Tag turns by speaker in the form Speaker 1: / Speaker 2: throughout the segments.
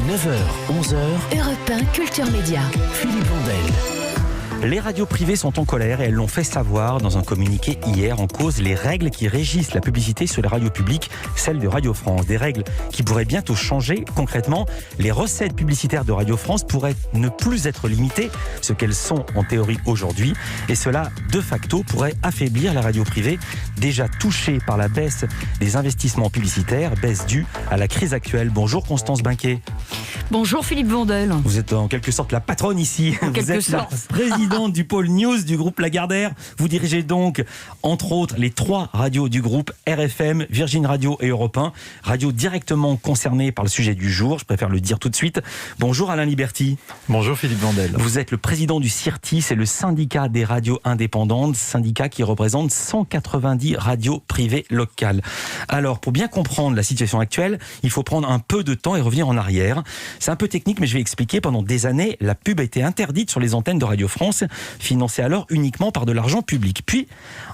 Speaker 1: 9h, 11h,
Speaker 2: Europe 1 Culture Média.
Speaker 1: Philippe Vandel. Les radios privées sont en colère et elles l'ont fait savoir dans un communiqué hier. En cause, les règles qui régissent la publicité sur les radios publiques, celles de Radio France. Des règles qui pourraient bientôt changer. Concrètement, les recettes publicitaires de Radio France pourraient ne plus être limitées, ce qu'elles sont en théorie aujourd'hui. Et cela, de facto, pourrait affaiblir la radio privée, déjà touchée par la baisse des investissements publicitaires, baisse due à la crise actuelle. Bonjour Constance Binquet.
Speaker 3: Bonjour Philippe Vandel.
Speaker 1: Vous êtes en quelque sorte la patronne ici. Vous êtes la présidente du pôle news du groupe Lagardère. Vous dirigez donc, entre autres, les 3 radios du groupe, RFM, Virgin Radio et Europe 1, radios directement concernées par le sujet du jour. Je préfère le dire tout de suite. Bonjour Alain Liberty.
Speaker 4: Bonjour Philippe Vandel.
Speaker 1: Vous êtes le président du CIRTI, c'est le syndicat des radios indépendantes, syndicat qui représente 190 radios privées locales. Alors, pour bien comprendre la situation actuelle, il faut prendre un peu de temps et revenir en arrière. C'est un peu technique, mais je vais expliquer. Pendant des années, la pub a été interdite sur les antennes de Radio France, financée alors uniquement par de l'argent public. Puis,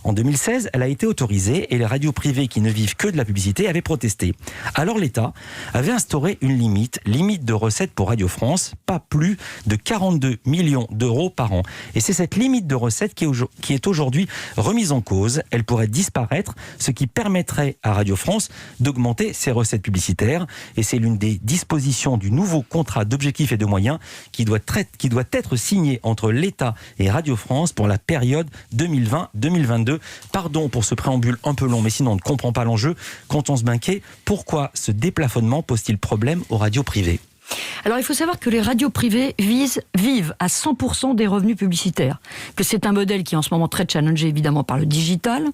Speaker 1: en 2016, elle a été autorisée et les radios privées qui ne vivent que de la publicité avaient protesté. Alors l'État avait instauré une limite de recettes pour Radio France, pas plus de 42 millions d'euros par an. Et c'est cette limite de recettes qui est aujourd'hui remise en cause. Elle pourrait disparaître, ce qui permettrait à Radio France d'augmenter ses recettes publicitaires. Et c'est l'une des dispositions du nouveau contrat d'objectifs et de moyens qui doit être signé entre l'État et Radio France pour la période 2020-2022. Pardon pour ce préambule un peu long, mais sinon on ne comprend pas l'enjeu. Constance Binquet, pourquoi ce déplafonnement pose-t-il problème aux radios privées ?
Speaker 3: Alors il faut savoir que les radios privées vivent à 100% des revenus publicitaires, que c'est un modèle qui est en ce moment très challengé évidemment par le digital,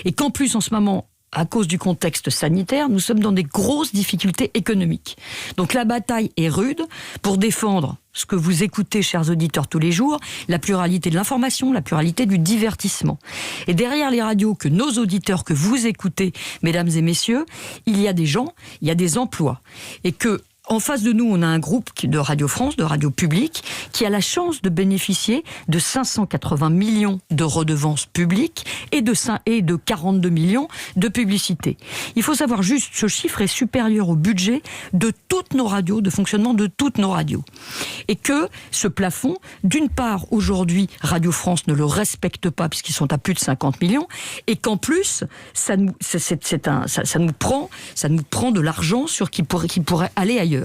Speaker 3: et qu'en plus en ce moment, à cause du contexte sanitaire, nous sommes dans des grosses difficultés économiques. Donc la bataille est rude pour défendre ce que vous écoutez, chers auditeurs, tous les jours, la pluralité de l'information, la pluralité du divertissement. Et derrière les radios que nos auditeurs, que vous écoutez, mesdames et messieurs, il y a des gens, il y a des emplois. Et que en face de nous, on a un groupe de Radio France, de radio publique, qui a la chance de bénéficier de 580 millions de redevances publiques et de 42 millions de publicités. Il faut savoir juste, ce chiffre est supérieur au budget de toutes nos radios, de fonctionnement de toutes nos radios. Et que ce plafond, d'une part, aujourd'hui, Radio France ne le respecte pas puisqu'ils sont à plus de 50 millions, et qu'en plus, ça nous prend de l'argent qui pourrait aller ailleurs.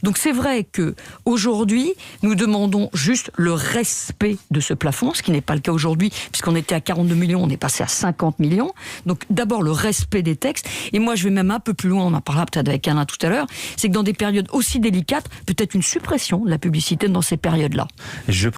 Speaker 3: Donc c'est vrai que aujourd'hui nous demandons juste le respect de ce plafond, ce qui n'est pas le cas aujourd'hui, puisqu'on était à 42 millions, on est passé à 50 millions. Donc d'abord le respect des textes, et moi je vais même un peu plus loin, on en parlera peut-être avec Alain tout à l'heure, c'est que dans des périodes aussi délicates, peut-être une suppression de la publicité dans ces périodes-là.